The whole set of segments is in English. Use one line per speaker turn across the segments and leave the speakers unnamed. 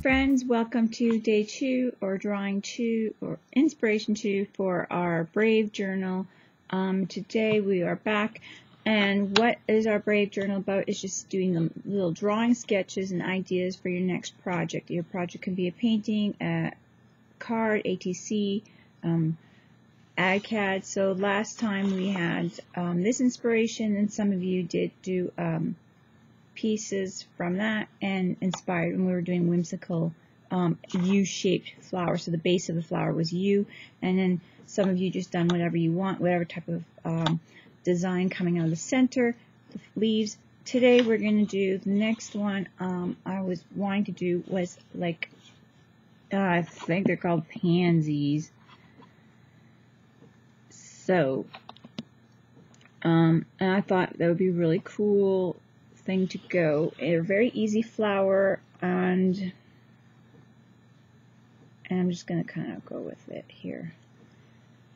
friends, welcome to day 2 or drawing 2 or inspiration 2 for our Brave journal. Today we are back, and what is our Brave journal about is just doing the little drawing sketches and ideas for your next project. Your project can be a painting, a card, ATC, AdCAD. So last time we had this inspiration, and some of you did do pieces from that and inspired when we were doing whimsical U-shaped flower. So the base of the flower was U, and then some of you just done whatever you want, whatever type of design coming out of the center, the leaves. Today we're going to do the next one. I was wanting to do was like I think they're called pansies. So and I thought that would be really cool thing to go. A very easy flower, and I'm just going to kind of go with it here.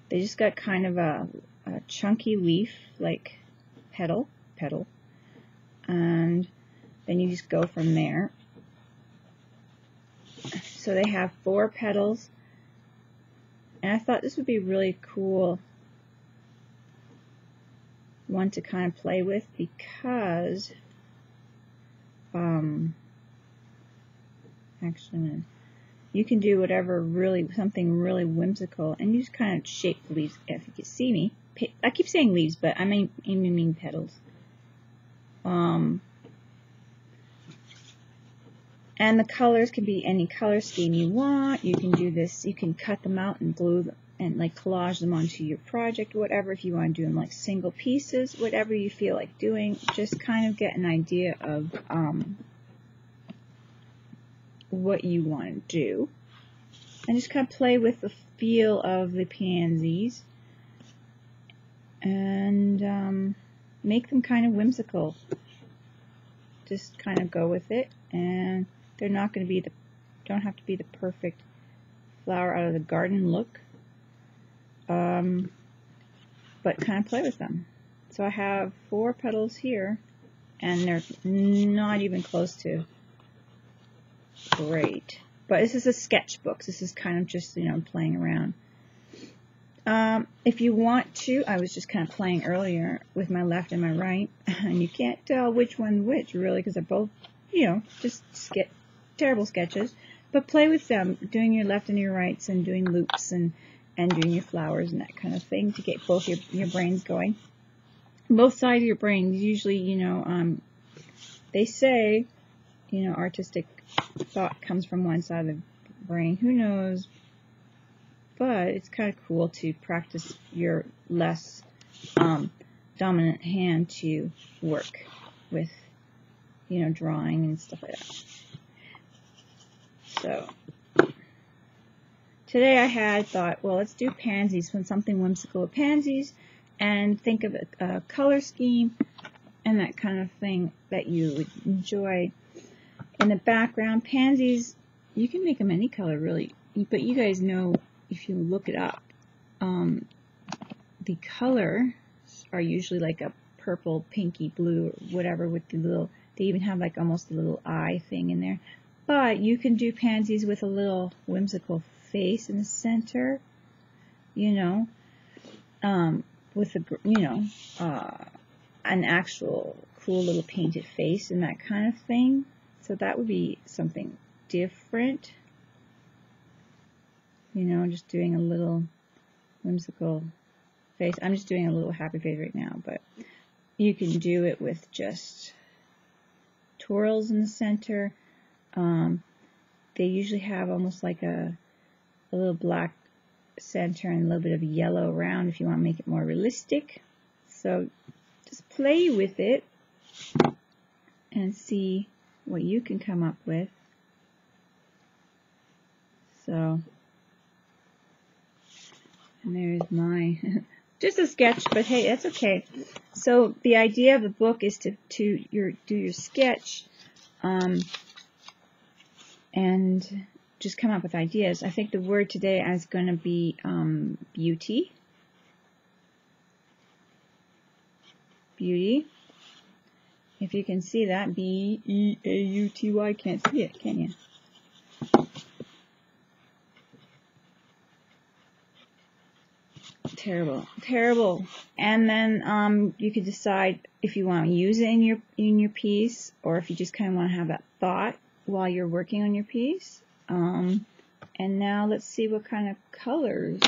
They just got kind of a chunky leaf, like petal, and then you just go from there. So they have 4 petals, and I thought this would be really cool one to kind of play with, because actually you can do whatever, something really whimsical, and you just kind of shape the leaves. If you can see me, I keep saying leaves, but I mean petals. And the colors can be any color scheme you want. You can do this, you can cut them out and glue them and like collage them onto your project, whatever. If you want to do them like single pieces, whatever you feel like doing, just kind of get an idea of what you want to do, and just kind of play with the feel of the pansies and make them kind of whimsical. Just kind of go with it, and they're not going to be don't have to be the perfect flower out of the garden look, but kind of play with them. So I have 4 petals here, and they're not even close to great. But this is a sketchbook. This is kind of just, playing around. If you want to, I was just kind of playing earlier with my left and my right, and you can't tell which one's which, really, because they're both, just terrible sketches. But play with them, doing your left and your rights, and doing loops, and doing your flowers and that kind of thing, to get both your brains going. Both sides of your brain. Usually, they say, artistic thought comes from one side of the brain. Who knows? But it's kind of cool to practice your less dominant hand to work with, drawing and stuff like that. So today I thought, well, let's do pansies, something whimsical with pansies, and think of a color scheme and that kind of thing that you would enjoy. In the background, pansies, you can make them any color, really, but you guys know, if you look it up, the colors are usually like a purple, pinky, blue, or whatever, with the little, they even have like almost a little eye thing in there. But you can do pansies with a little whimsical face in the center, with an actual cool little painted face and that kind of thing. So that would be something different. Just doing a little whimsical face. I'm just doing a little happy face right now, but you can do it with just twirls in the center. They usually have almost like a little black center and a little bit of yellow around if you want to make it more realistic. So just play with it and see what you can come up with. So, and there's my just a sketch, but hey, that's okay. So the idea of the book is to do your sketch and just come up with ideas. I think the word today is going to be beauty. Beauty. If you can see that, B-E-A-U-T-Y, can't see it, can you? Terrible, terrible. And then you could decide if you want to use it in your piece, or if you just kind of want to have that thought while you're working on your piece. And now let's see what kind of colors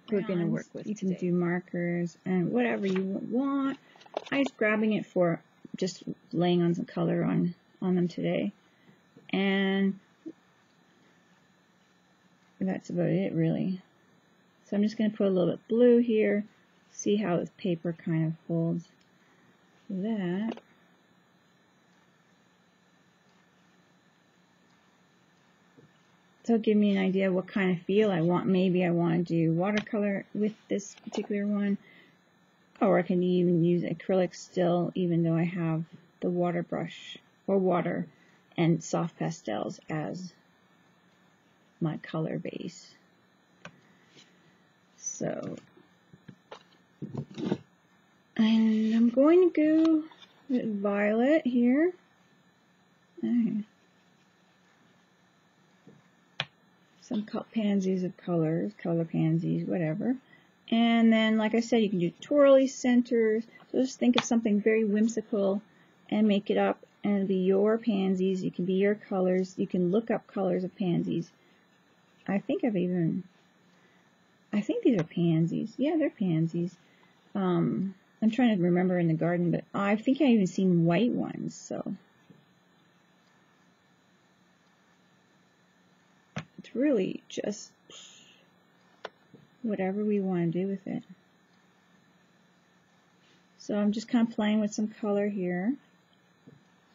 we're going to work with. You can do markers and whatever you want. I'm just grabbing it for just laying on some color on them today. And that's about it, really. So I'm just going to put a little bit blue here, see how this paper kind of holds that. So give me an idea what kind of feel I want. Maybe I want to do watercolor with this particular one, or I can even use acrylic still, even though I have the water brush or water and soft pastels as my color base. So, and I'm going to go with violet here. Okay. Some pansies of colors, color pansies, whatever. And then, like I said, you can do twirly centers. So just think of something very whimsical and make it up, and it'll be your pansies. You can be your colors. You can look up colors of pansies. I think these are pansies. Yeah, they're pansies. I'm trying to remember in the garden, but I think I even seen white ones, so. It's really just whatever we want to do with it. So I'm just kind of playing with some color here,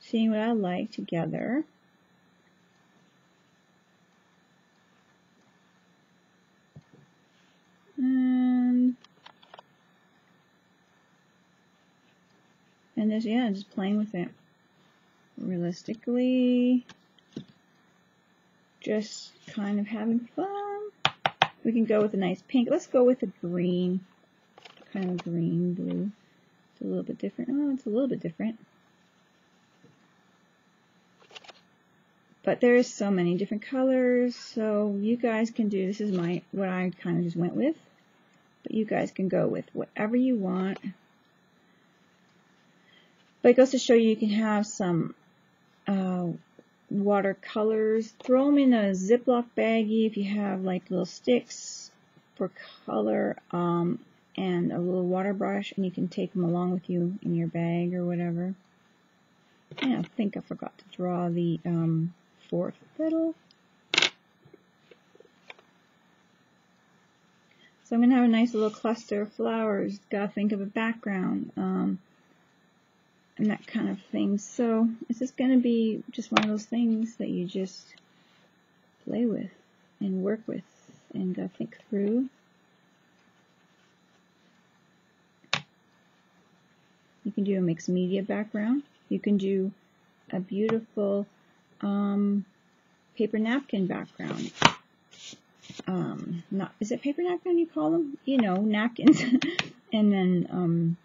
seeing what I like together. And just, yeah, just playing with it. Realistically, just kind of having fun. We can go with a nice pink. Let's go with a green, kind of green blue. It's a little bit different. Oh, it's a little bit different. But there's so many different colors, so you guys can do, this is what I kind of just went with. But you guys can go with whatever you want. But it goes to show you can have some watercolors. Throw them in a Ziploc baggie if you have like little sticks for color and a little water brush, and you can take them along with you in your bag or whatever. And I think I forgot to draw the fourth petal. So I'm going to have a nice little cluster of flowers. Got to think of a background. And that kind of thing. So it's just going to be just one of those things that you just play with and work with and gotta think through. You can do a mixed media background. You can do a beautiful paper napkin background. Is it paper napkin you call them? You know, napkins. And then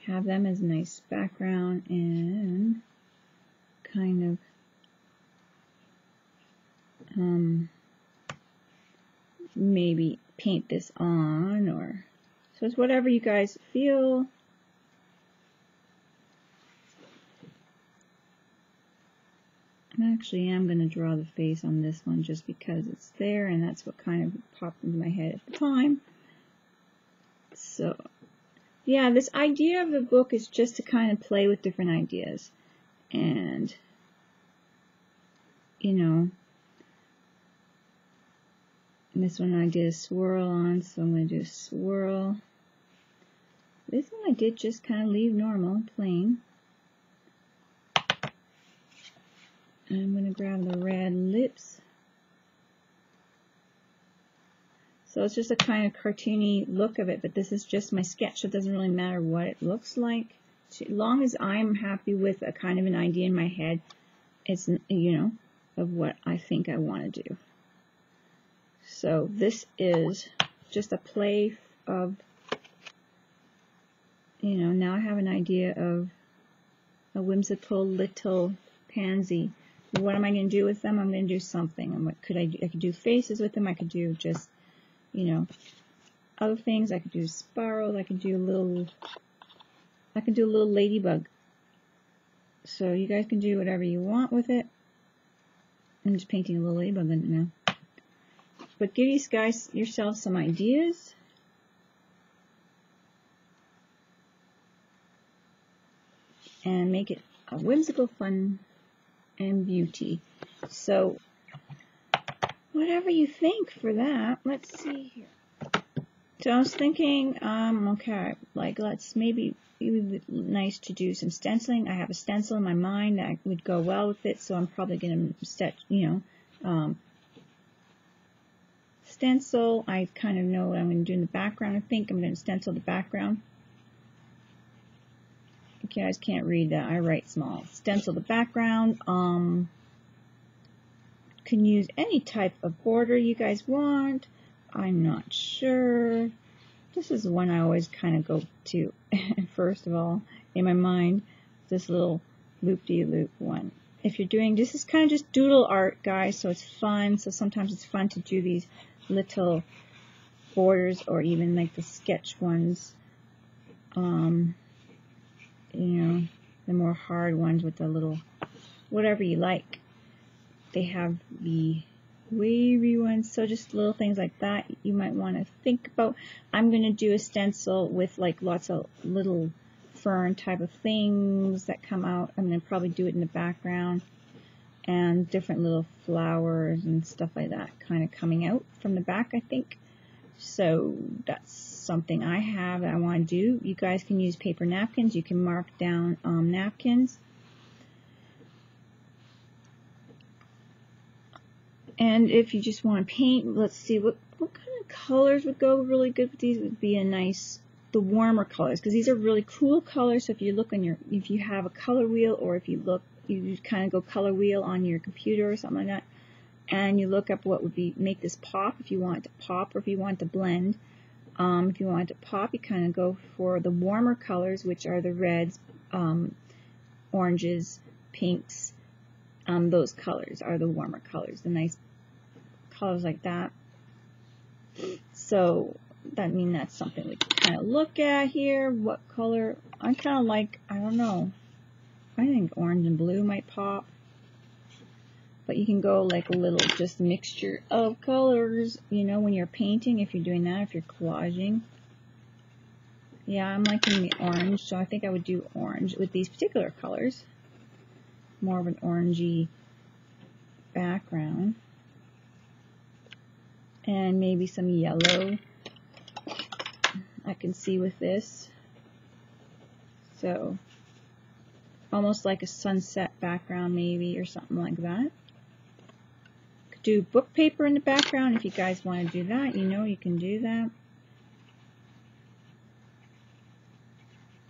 have them as a nice background and kind of maybe paint this on, or so it's whatever you guys feel. I actually am going to draw the face on this one just because it's there and that's what kind of popped into my head at the time. So yeah, this idea of the book is just to kind of play with different ideas. And, you know, this one I did a swirl on, so I'm going to do a swirl. This one I did just kind of leave normal, plain. I'm going to grab the red lips. So it's just a kind of cartoony look of it, but this is just my sketch, so it doesn't really matter what it looks like. As long as I'm happy with a kind of an idea in my head, it's, you know, of what I think I want to do. So this is just a play of, you know, now I have an idea of a whimsical little pansy. What am I going to do with them? I'm going to do something. And what could I do? I could do faces with them. I could do just you know, other things. I could do spirals. I could do a little ladybug. So you guys can do whatever you want with it. I'm just painting a little ladybug in it now. But give you guys yourself some ideas. And make it a whimsical fun and beauty. So whatever you think for that, let's see here. So I was thinking, okay, like maybe it would be nice to do some stenciling. I have a stencil in my mind that would go well with it, so I'm probably going to stencil. I kind of know what I'm going to do in the background. I think I'm going to stencil the background. You guys can't read that. I write small. Stencil the background. Can use any type of border you guys want. I'm not sure. This is one I always kind of go to first of all in my mind. This little loop-de-loop one. If you're doing, this is kind of just doodle art, guys, so it's fun. So sometimes it's fun to do these little borders or even like the sketch ones. You know, the more hard ones with the little, whatever you like. They have the wavy ones, so just little things like that you might want to think about. I'm going to do a stencil with like lots of little fern type of things that come out. I'm going to probably do it in the background, and different little flowers and stuff like that kind of coming out from the back, I think. So that's something I have that I want to do. You guys can use paper napkins. You can mark down napkins. And if you just want to paint, let's see, what kind of colors would go really good with these? Would be the warmer colors, because these are really cool colors. So if you look on if you have a color wheel, or if you kind of go color wheel on your computer or something like that, and you look up what would make this pop, if you want it to pop, or if you want it to blend. If you want it to pop, you kind of go for the warmer colors, which are the reds, oranges, pinks. Those colors are the warmer colors, the nice colors like that. So that's something we can kind of look at here. What color? I kind of like, I don't know. I think orange and blue might pop. But you can go like a little just mixture of colors, you know, when you're painting, if you're doing that, if you're collaging. Yeah, I'm liking the orange, so I think I would do orange with these particular colors. More of an orangey background. And maybe some yellow I can see with this. So almost like a sunset background maybe, or something like that. Could do book paper in the background if you guys want to do that. You know, you can do that.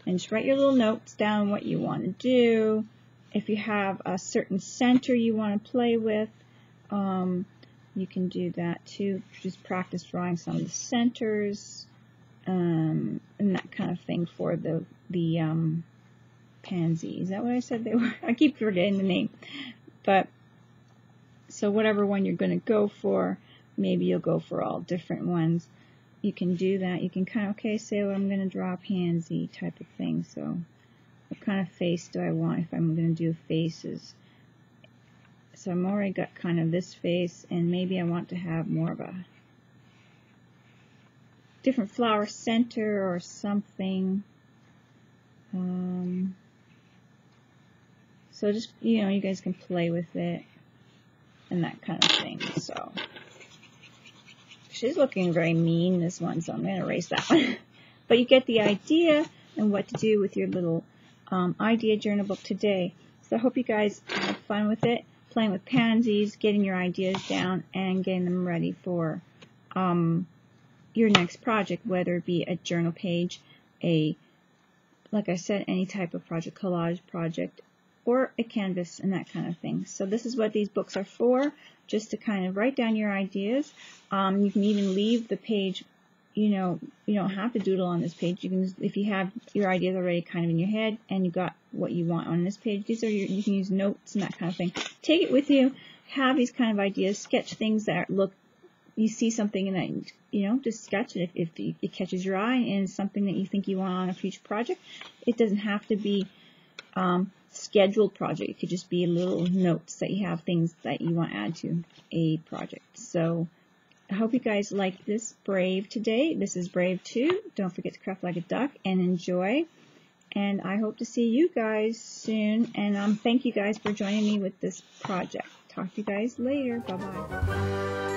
And just write your little notes down what you want to do. If you have a certain center you want to play with, you can do that too. Just practice drawing some of the centers and that kind of thing for the pansy. Is that what I said they were? I keep forgetting the name. But so whatever one you're going to go for, maybe you'll go for all different ones. You can do that. You can kind of, okay, say, well, I'm going to draw a pansy type of thing. So what kind of face do I want if I'm going to do faces? So I'm already got kind of this face, and maybe I want to have more of a different flower center or something. So just, you know, you guys can play with it and that kind of thing. So she's looking very mean, this one, so I'm going to erase that one. But you get the idea and what to do with your little idea journal book today. So I hope you guys have fun with it, playing with pansies, getting your ideas down, and getting them ready for your next project, whether it be a journal page, like I said, any type of project, collage project, or a canvas and that kind of thing. So this is what these books are for, just to kind of write down your ideas. You can even leave the page, you know, you don't have to doodle on this page. You can, if you have your ideas already kind of in your head and you got what you want on this page, these are you can use notes and that kind of thing. Take it with you, have these kind of ideas, sketch things that look you see something in that, you know, just sketch it if it catches your eye and it's something that you think you want on a future project. It doesn't have to be scheduled project. It could just be little notes that you have, things that you want to add to a project. So I hope you guys like this Brave today. This is Brave 2. Don't forget to craft like a duck and enjoy. And I hope to see you guys soon. And thank you guys for joining me with this project. Talk to you guys later. Bye-bye.